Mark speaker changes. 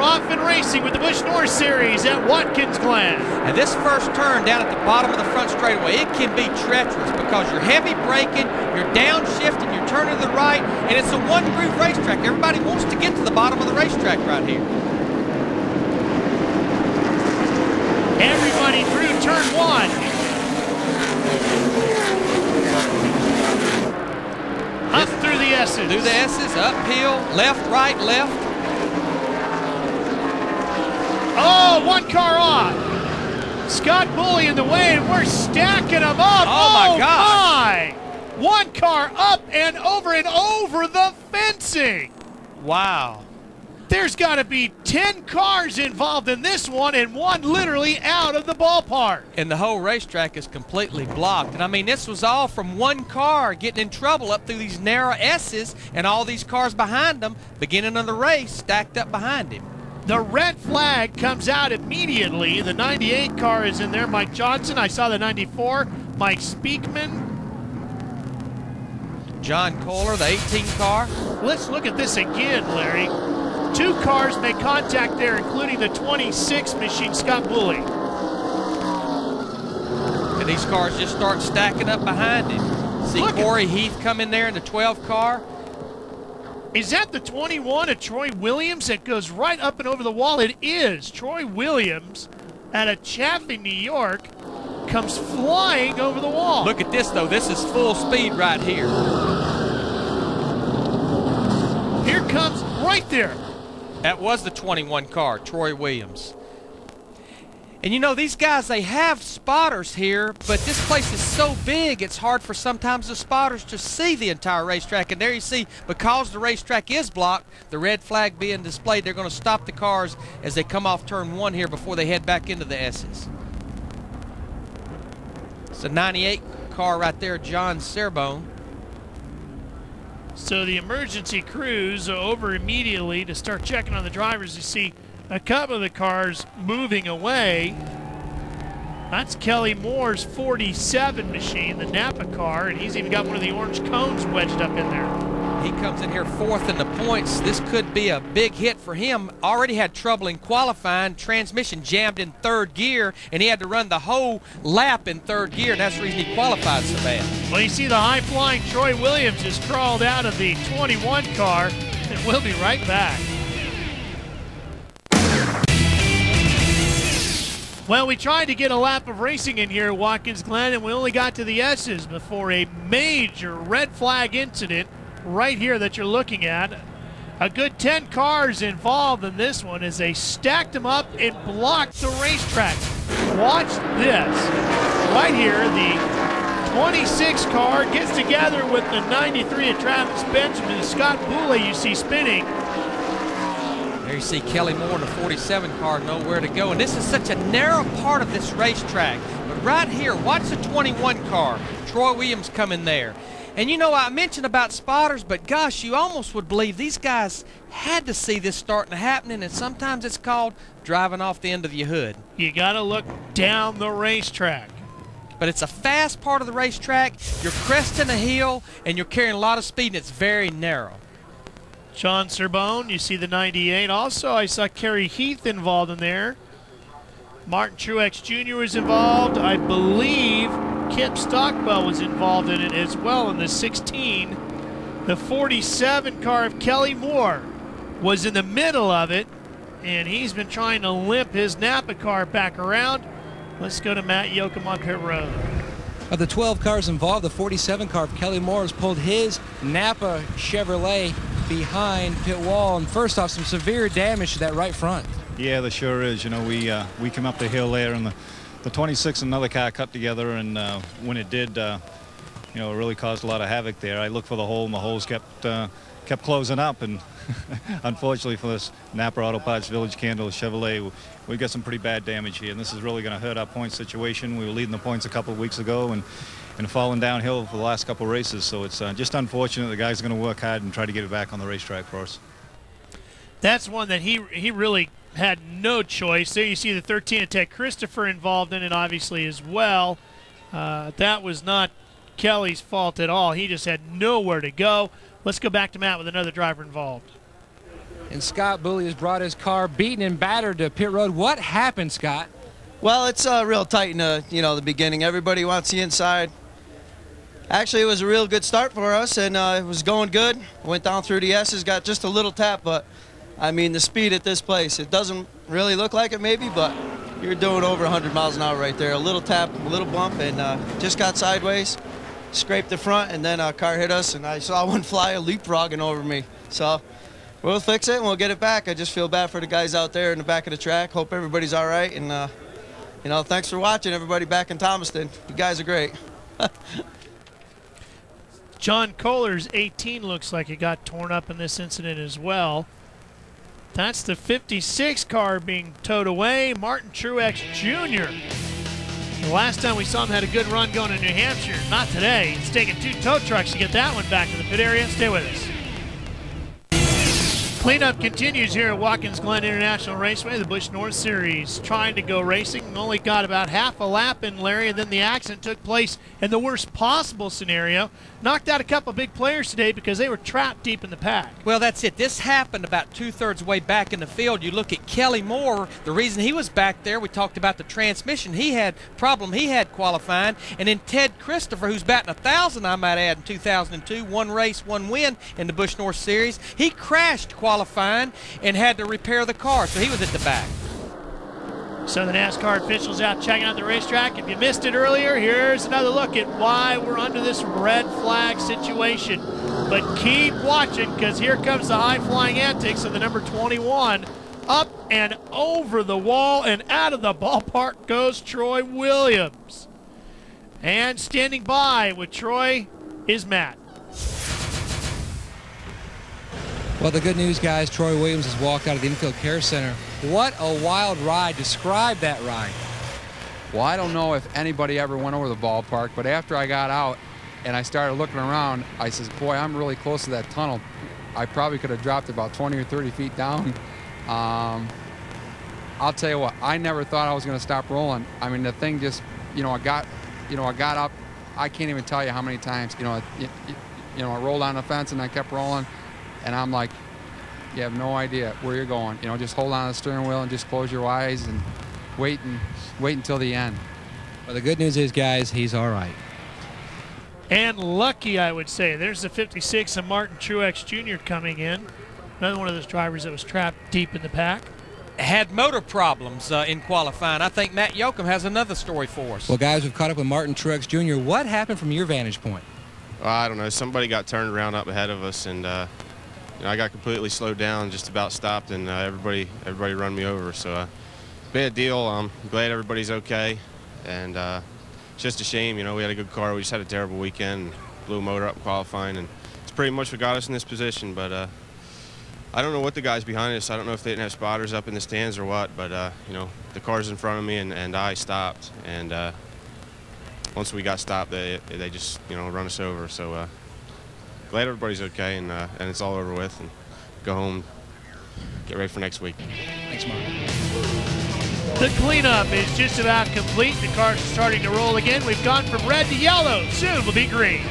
Speaker 1: We're off and racing with the Busch North Series at Watkins Glen.
Speaker 2: And this first turn down at the bottom of the front straightaway, it can be treacherous because you're heavy braking, you're downshifting, you're turning to the right, and it's a one-groove racetrack. Everybody wants to get to the bottom of the racetrack right here.
Speaker 1: Everybody through turn one. Up through the S's.
Speaker 2: Through the S's, uphill, left, right, left.
Speaker 1: Oh, one car off. Scott Bouley in the way, and we're stacking them up.
Speaker 2: Oh my gosh.
Speaker 1: One car up and over the fencing.
Speaker 2: Wow.
Speaker 1: There's got to be 10 cars involved in this one, and one literally out of the ballpark.
Speaker 2: And the whole racetrack is completely blocked. And I mean, this was all from one car getting in trouble up through these narrow S's, and all these cars behind them, beginning of the race, stacked up behind him.
Speaker 1: The red flag comes out immediately. The 98 car is in there. Mike Johnson. I saw the 94. Mike Speakman.
Speaker 2: John Kohler, the 18 car.
Speaker 1: Let's look at this again, Larry. 2 cars make contact there, including the 26 machine, Scott Bouley.
Speaker 2: And these cars just start stacking up behind him. See Corey Heath come in there in the 12 car.
Speaker 1: Is that the 21 of Troy Williams that goes right up and over the wall? It is. Troy Williams out of Chaffee, New York, comes flying over the wall.
Speaker 2: Look at this, though. This is full speed right here.
Speaker 1: Here comes right there.
Speaker 2: That was the 21 car, Troy Williams. And you know, these guys, they have spotters here, but this place is so big, it's hard for sometimes the spotters to see the entire racetrack. And there you see, because the racetrack is blocked, the red flag being displayed, they're going to stop the cars as they come off turn 1 here before they head back into the S's. It's a 98 car right there, John Serbone.
Speaker 1: So the emergency crews are over immediately to start checking on the drivers. You see a couple of the cars moving away. That's Kelly Moore's 47 machine, the Napa car, and he's even got one of the orange cones wedged up in there.
Speaker 2: He comes in here 4th in the points. This could be a big hit for him. Already had trouble in qualifying. Transmission jammed in 3rd gear, and he had to run the whole lap in 3rd gear, and that's the reason he qualified so bad.
Speaker 1: Well, you see the high-flying Troy Williams just crawled out of the 21 car, and we'll be right back. Well, we tried to get a lap of racing in here at Watkins Glen, and we only got to the S's before a major red flag incident right here that you're looking at. A good 10 cars involved in this one as they stacked them up and blocked the racetrack. Watch this. Right here, the 26 car gets together with the 93 of Travis Benjamin. Scott Bouley you see spinning.
Speaker 2: There you see Kelly Moore in the 47 car, nowhere to go. And this is such a narrow part of this racetrack. But right here, watch the 21 car. Troy Williams coming there. And you know, I mentioned about spotters, but gosh, you almost would believe these guys had to see this starting to happen, and sometimes it's called driving off the end of your hood.
Speaker 1: You got to look down the racetrack.
Speaker 2: But it's a fast part of the racetrack. You're cresting a hill, and you're carrying a lot of speed, and it's very narrow.
Speaker 1: John Serbone, you see the 98. Also, I saw Kerry Heath involved in there. Martin Truex Jr. was involved. I believe Kip Stockwell was involved in it as well in the 16. The 47 car of Kelly Moore was in the middle of it, and he's been trying to limp his Napa car back around. Let's go to Matt Yoakum on pit road.
Speaker 3: Of the 12 cars involved, the 47 car of Kelly Moore has pulled his Napa Chevrolet behind pit wall, and first off, some severe damage to that right front.
Speaker 4: Yeah, there sure is. You know, we came up the hill there, and the 26 and another car cut together, and when it did, you know, it really caused a lot of havoc there. I looked for the hole, and the holes kept closing up, and unfortunately for this Napa Auto Parts Village Candle Chevrolet, we got some pretty bad damage here, and this is really going to hurt our point situation. We were leading the points a couple of weeks ago, and falling downhill for the last couple of races, so it's just unfortunate. The guys are going to work hard and try to get it back on the racetrack for us.
Speaker 1: That's one that he really had no choice. There you see the 13 of Ted Christopher involved in it, obviously, as well. That was not Kelly's fault at all. He just had nowhere to go. Let's go back to Matt with another driver involved.
Speaker 3: And Scott Bouley has brought his car beaten and battered to pit road. What happened, Scott?
Speaker 5: Well, it's real tight in the beginning. Everybody wants the inside. Actually, it was a real good start for us, and it was going good. Went down through the S's, got just a little tap, but I mean the speed at this place, it doesn't really look like it maybe, but you're doing over 100 miles an hour right there. A little tap, a little bump, and just got sideways, scraped the front, and then a car hit us, and I saw one fly leapfrogging over me. So we'll fix it and we'll get it back. I just feel bad for the guys out there in the back of the track. Hope everybody's all right, and thanks for watching, everybody back in Thomaston. You guys are great.
Speaker 1: John Kohler's 18 looks like it got torn up in this incident as well. That's the 56 car being towed away. Martin Truex Jr. The last time we saw him had a good run going to New Hampshire. Not today. It's taking 2 tow trucks to get that one back to the pit area. Stay with us. Cleanup continues here at Watkins Glen International Raceway, the Busch North Series, trying to go racing. Only got about half a lap in, Larry, and then the accident took place in the worst possible scenario. Knocked out a couple big players today because they were trapped deep in the pack.
Speaker 2: Well, that's it. This happened about 2/3 way back in the field. You look at Kelly Moore, the reason he was back there, we talked about the transmission. He had qualifying. And then Ted Christopher, who's batting 1,000, I might add, in 2002, 1 race, 1 win in the Busch North Series. He crashed qualifying and had to repair the car, so he was at the back.
Speaker 1: So the NASCAR officials out checking out the racetrack. If you missed it earlier, here's another look at why we're under this red flag situation. But keep watching, because here comes the high-flying antics of the number 21. Up and over the wall and out of the ballpark goes Troy Williams. And standing by with Troy is Matt.
Speaker 3: Well, the good news, guys, Troy Williams has walked out of the infield care center. What a wild ride. Describe that ride.
Speaker 6: Well, I don't know if anybody ever went over the ballpark, but after I got out and I started looking around, I says, boy, I'm really close to that tunnel. I probably could have dropped about 20 or 30 feet down. I'll tell you what, I never thought I was going to stop rolling. I mean, the thing just, I got up. I can't even tell you how many times, I rolled on the fence and I kept rolling. And I'm like, you have no idea where you're going. Just hold on to the steering wheel and just close your eyes and wait until the end.
Speaker 3: Well, the good news is, guys, he's all right.
Speaker 1: And lucky, I would say. There's the 56 of Martin Truex Jr. coming in. Another one of those drivers that was trapped deep in the pack.
Speaker 2: Had motor problems in qualifying. I think Matt Yoakum has another story for us.
Speaker 3: Well, guys, we've caught up with Martin Truex Jr. What happened from your vantage point?
Speaker 7: Well, I don't know. Somebody got turned around up ahead of us, and I got completely slowed down, just about stopped, and everybody run me over. So bad deal. I'm glad everybody's okay, and it's just a shame. We had a good car. We just had a terrible weekend, and blew a motor up in qualifying, and it's pretty much what got us in this position. But I don't know what the guys behind us. I don't know if they didn't have spotters up in the stands or what. But the cars in front of me and I stopped, and once we got stopped, they just run us over. So. Glad everybody's okay, and it's all over with, and go home, get ready for next week.
Speaker 3: Thanks, Mark.
Speaker 1: The cleanup is just about complete. The cars are starting to roll again. We've gone from red to yellow. Soon we'll be green.